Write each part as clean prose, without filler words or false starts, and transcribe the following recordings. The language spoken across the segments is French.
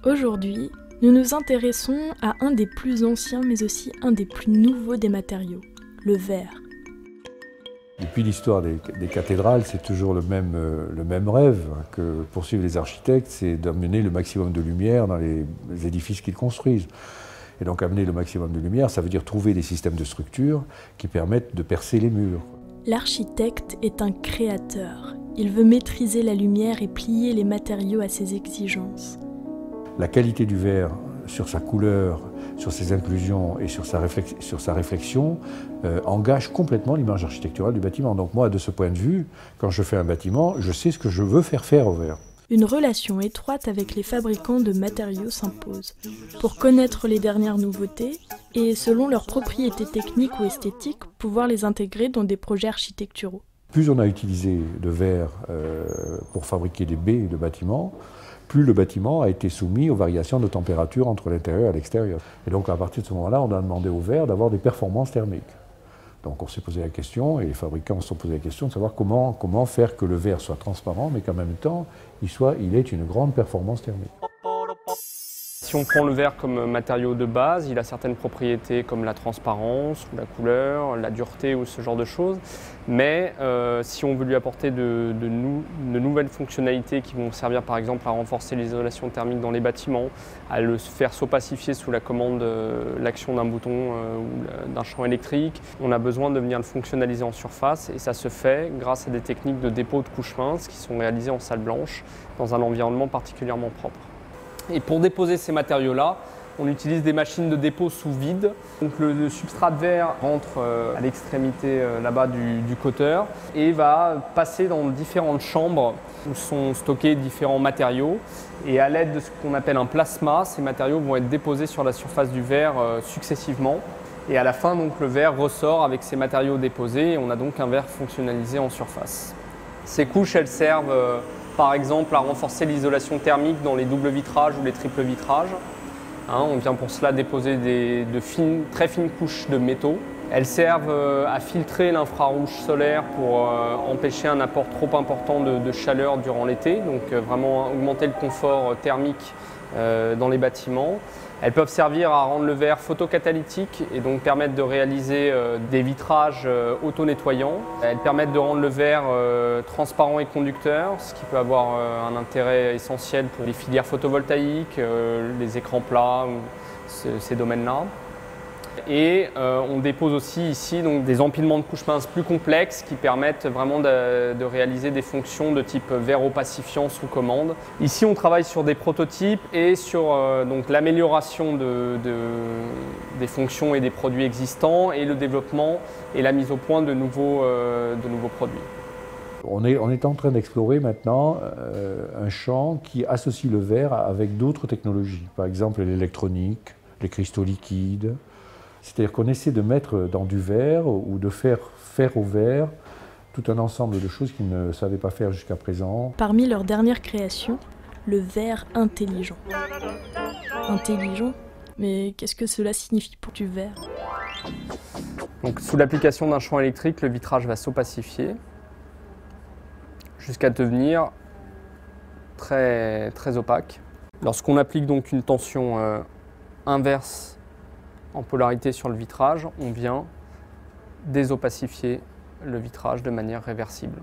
Aujourd'hui, nous nous intéressons à un des plus anciens mais aussi un des plus nouveaux des matériaux, le verre. Depuis l'histoire des cathédrales, c'est toujours le même rêve que poursuivent les architectes, c'est d'amener le maximum de lumière dans les édifices qu'ils construisent. Et donc amener le maximum de lumière, ça veut dire trouver des systèmes de structure qui permettent de percer les murs. L'architecte est un créateur. Il veut maîtriser la lumière et plier les matériaux à ses exigences. La qualité du verre sur sa couleur, sur ses inclusions et sur sa réflexion engage complètement l'image architecturale du bâtiment. Donc moi, de ce point de vue, quand je fais un bâtiment, je sais ce que je veux faire au verre. Une relation étroite avec les fabricants de matériaux s'impose, pour connaître les dernières nouveautés et, selon leurs propriétés techniques ou esthétiques, pouvoir les intégrer dans des projets architecturaux. Plus on a utilisé de verre pour fabriquer des baies de bâtiments, plus le bâtiment a été soumis aux variations de température entre l'intérieur et l'extérieur. Et donc à partir de ce moment-là, on a demandé au verre d'avoir des performances thermiques. Donc on s'est posé la question, et les fabricants se sont posé la question de savoir comment faire que le verre soit transparent, mais qu'en même temps, il ait une grande performance thermique. Si on prend le verre comme matériau de base, il a certaines propriétés comme la transparence, ou la couleur, la dureté ou ce genre de choses. Mais si on veut lui apporter de nouvelles fonctionnalités qui vont servir par exemple à renforcer l'isolation thermique dans les bâtiments, à le faire s'opacifier sous la commande, l'action d'un bouton ou d'un champ électrique, on a besoin de venir le fonctionnaliser en surface et ça se fait grâce à des techniques de dépôt de couches minces qui sont réalisées en salle blanche dans un environnement particulièrement propre. Et pour déposer ces matériaux-là, on utilise des machines de dépôt sous vide. Donc le substrat de verre rentre à l'extrémité là-bas du cotter et va passer dans différentes chambres où sont stockés différents matériaux. Et à l'aide de ce qu'on appelle un plasma, ces matériaux vont être déposés sur la surface du verre successivement. Et à la fin, donc, le verre ressort avec ces matériaux déposés et on a donc un verre fonctionnalisé en surface. Ces couches, elles servent par exemple à renforcer l'isolation thermique dans les doubles vitrages ou les triples vitrages. On vient pour cela déposer très fines couches de métaux. Elles servent à filtrer l'infrarouge solaire pour empêcher un apport trop important de chaleur durant l'été, donc vraiment augmenter le confort thermique dans les bâtiments. Elles peuvent servir à rendre le verre photocatalytique et donc permettre de réaliser des vitrages auto-nettoyants. Elles permettent de rendre le verre transparent et conducteur, ce qui peut avoir un intérêt essentiel pour les filières photovoltaïques, les écrans plats, ces domaines-là. Et on dépose aussi ici donc, des empilements de couches minces plus complexes qui permettent vraiment de réaliser des fonctions de type verre opacifiant sous commande. Ici on travaille sur des prototypes et sur l'amélioration des fonctions et des produits existants et le développement et la mise au point de nouveaux produits. On est en train d'explorer maintenant un champ qui associe le verre avec d'autres technologies, par exemple l'électronique, les cristaux liquides. C'est-à-dire qu'on essaie de mettre dans du verre ou de faire au verre tout un ensemble de choses qu'ils ne savaient pas faire jusqu'à présent. Parmi leurs dernières créations, le verre intelligent. Intelligent? Mais qu'est-ce que cela signifie pour du verre? Donc, sous l'application d'un champ électrique, le vitrage va s'opacifier jusqu'à devenir très, très opaque. Lorsqu'on applique donc une tension inverse en polarité sur le vitrage, on vient désopacifier le vitrage de manière réversible.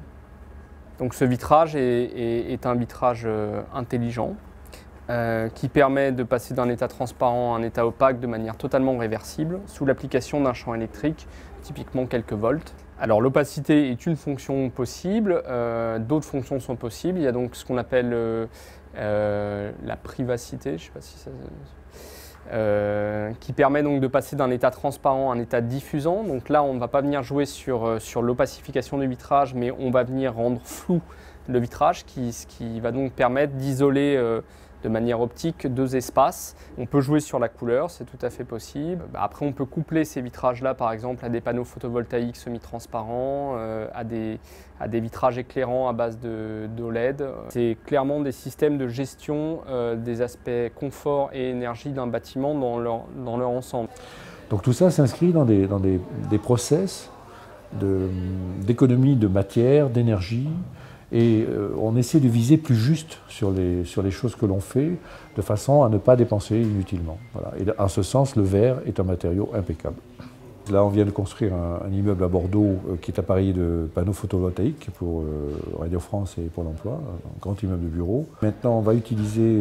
Donc ce vitrage est un vitrage intelligent qui permet de passer d'un état transparent à un état opaque de manière totalement réversible sous l'application d'un champ électrique, typiquement quelques volts. Alors l'opacité est une fonction possible, d'autres fonctions sont possibles. Il y a donc ce qu'on appelle la privacité, je ne sais pas si ça... qui permet donc de passer d'un état transparent à un état diffusant. Donc là, on ne va pas venir jouer sur l'opacification du vitrage, mais on va venir rendre flou le vitrage, ce qui va donc permettre d'isoler de manière optique deux espaces. On peut jouer sur la couleur, c'est tout à fait possible. Après, on peut coupler ces vitrages-là, par exemple, à des panneaux photovoltaïques semi-transparents, à des vitrages éclairants à base d'OLED. C'est clairement des systèmes de gestion des aspects confort et énergie d'un bâtiment dans leur ensemble. Donc tout ça s'inscrit dans des process d'économie de matière, d'énergie, et on essaie de viser plus juste sur les choses que l'on fait, de façon à ne pas dépenser inutilement. Voilà. Et en ce sens, le verre est un matériau impeccable. Là, on vient de construire un immeuble à Bordeaux qui est appareillé de panneaux photovoltaïques pour Radio France et Pôle emploi, un grand immeuble de bureau. Maintenant, on va utiliser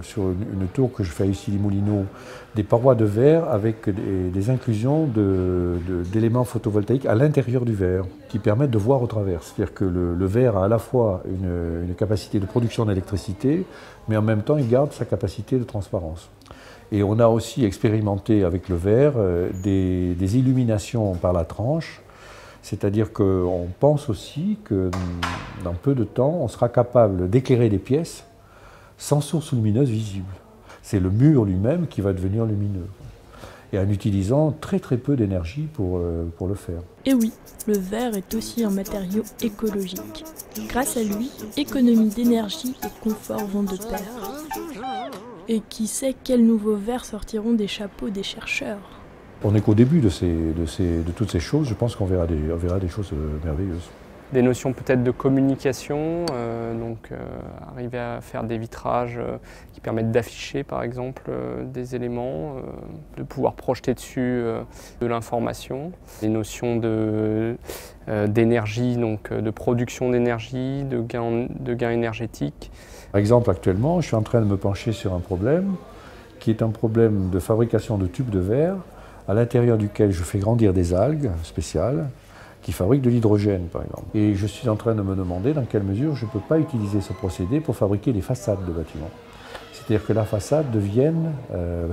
sur une tour que je fais à Issy-les-Moulineaux des parois de verre avec des inclusions d'éléments photovoltaïques à l'intérieur du verre qui permettent de voir au travers. C'est-à-dire que le verre a à la fois une capacité de production d'électricité, mais en même temps, il garde sa capacité de transparence. Et on a aussi expérimenté avec le verre des illuminations par la tranche, c'est-à-dire qu'on pense aussi que dans peu de temps, on sera capable d'éclairer des pièces sans source lumineuse visible. C'est le mur lui-même qui va devenir lumineux, et en utilisant très très peu d'énergie pour le faire. Et oui, le verre est aussi un matériau écologique. Grâce à lui, économie d'énergie et confort vont de pair. Et qui sait quels nouveaux verres sortiront des chapeaux des chercheurs. On n'est qu'au début de toutes ces choses. Je pense qu'on verra des choses merveilleuses. Des notions peut-être de communication, arriver à faire des vitrages qui permettent d'afficher par exemple des éléments, de pouvoir projeter dessus de l'information. Des notions d'énergie, donc de production d'énergie, de gain énergétique. Par exemple, actuellement, je suis en train de me pencher sur un problème qui est un problème de fabrication de tubes de verre à l'intérieur duquel je fais grandir des algues spéciales qui fabriquent de l'hydrogène, par exemple. Et je suis en train de me demander dans quelle mesure je ne peux pas utiliser ce procédé pour fabriquer des façades de bâtiments. C'est-à-dire que la façade devienne,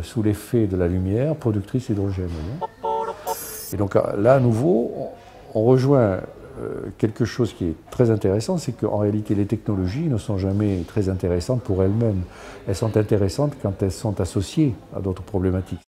sous l'effet de la lumière, productrice d'hydrogène. Et donc là, à nouveau, on rejoint quelque chose qui est très intéressant, c'est qu'en réalité, les technologies ne sont jamais très intéressantes pour elles-mêmes. Elles sont intéressantes quand elles sont associées à d'autres problématiques.